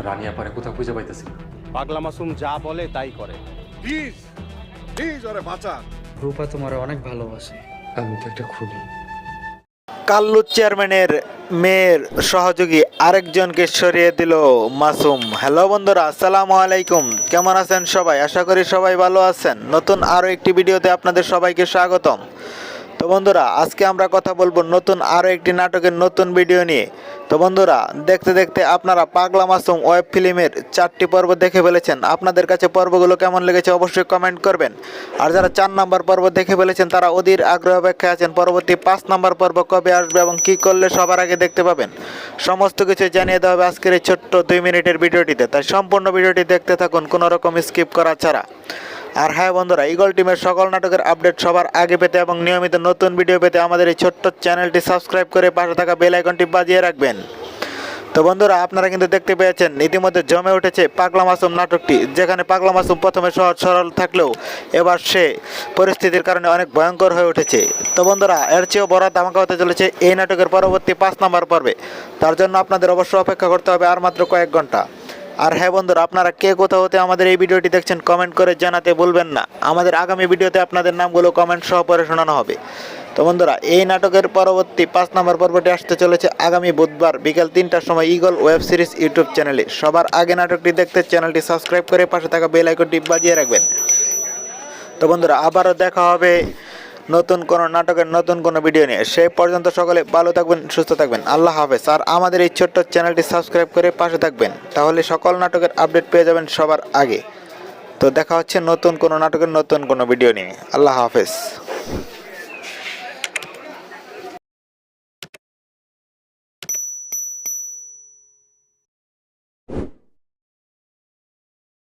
রানী আপারে কোথাও খুঁজে পাইতেছি না। পাগলা মাসুম যা বলে তাই করে। প্লিজ প্লিজ ওরে বাঁচা। রূপা তোমার অনেক ভালোবাসে। আমি তো একটা খুনি। কাল্লু চেয়ারম্যানের মেয়ের সহযোগী আরেকজনকে সরিয়ে দিল মাসুম। হ্যালো বন্ধুরা, আসসালামু আলাইকুম। কেমন আছেন সবাই? আশা করি সবাই ভালো আছেন। নতুন আরও একটি ভিডিওতে আপনাদের সবাইকে স্বাগতম। তো বন্ধুরা, আজকে আমরা কথা বলবো নতুন আরও একটি নাটকের নতুন ভিডিও নিয়ে। তো বন্ধুরা, দেখতে দেখতে আপনারা পাগলা মাসুম ওয়েব ফিল্মের 4টি পর্ব দেখে ফেলেছেন। আপনাদের কাছে পর্বগুলো কেমন লেগেছে অবশ্যই কমেন্ট করবেন। আর যারা 4 নম্বর পর্ব দেখে ফেলেছেন তারা অধীর আগ্রহ অপেক্ষায় আছেন পরবর্তী 5 নম্বর পর্ব কবে আসবে এবং কী করলে সবার আগে দেখতে পাবেন। সমস্ত কিছু জানিয়ে দেওয়া হবে আজকের এই ছোট্ট 2 মিনিটের ভিডিওটিতে। তাই সম্পূর্ণ ভিডিওটি দেখতে থাকুন কোনো রকম স্কিপ করা ছাড়া। আর হ্যাঁ বন্ধুরা, ইগল টিমের সকল নাটকের আপডেট সবার আগে পেতে এবং নিয়মিত নতুন ভিডিও পেতে আমাদের এই ছোট্ট চ্যানেলটি সাবস্ক্রাইব করে পাশে থাকা বেল আইকনটি বাজিয়ে রাখবেন। তো বন্ধুরা, আপনারা কিন্তু দেখতে পেয়েছেন ইতিমধ্যে জমে উঠেছে পাগলা মাসুম নাটকটি, যেখানে পাগলা মাসুম প্রথমে সহজ সরল থাকলেও এবার সে পরিস্থিতির কারণে অনেক ভয়ঙ্কর হয়ে উঠেছে। তো বন্ধুরা, এর চেয়েও বড় ধামাকা হতে চলেছে এই নাটকের পরবর্তী 5 নম্বর পর্বে। তার জন্য আপনাদের অবশ্যই অপেক্ষা করতে হবে আর মাত্র কয়েক ঘন্টা। আর হ্যাঁ বন্ধুরা, আপনারা কে কোথা হতে আমাদের এই ভিডিওটি দেখছেন কমেন্ট করে জানাতে ভুলবেন না। আমাদের আগামী ভিডিওতে আপনাদের নামগুলো কমেন্ট সহ পরে শোনানো হবে। তো বন্ধুরা, এই নাটকের পরবর্তী 5 নম্বর পর্বটি আসতে চলেছে আগামী বুধবার বিকেল 3টার সময় ইগল ওয়েব সিরিজ ইউটিউব চ্যানেলে। সবার আগে নাটকটি দেখতে চ্যানেলটি সাবস্ক্রাইব করে পাশে থাকা বেল আইকনটি বাজিয়ে রাখবেন। তো বন্ধুরা, আবারও দেখা হবে নতুন কোনো নাটকের নতুন কোনো ভিডিও নিয়ে। সেই পর্যন্ত সকলে ভালো থাকবেন, সুস্থ থাকবেন। আল্লাহ হাফেজ। আর আমাদের এই ছোট্ট চ্যানেলটি সাবস্ক্রাইব করে পাশে থাকবেন, তাহলে সকল নাটকের আপডেট পেয়ে যাবেন সবার আগে। তো দেখা হচ্ছে নতুন কোনো নাটকের নতুন কোনো ভিডিও নিয়ে। আল্লাহ হাফেজ।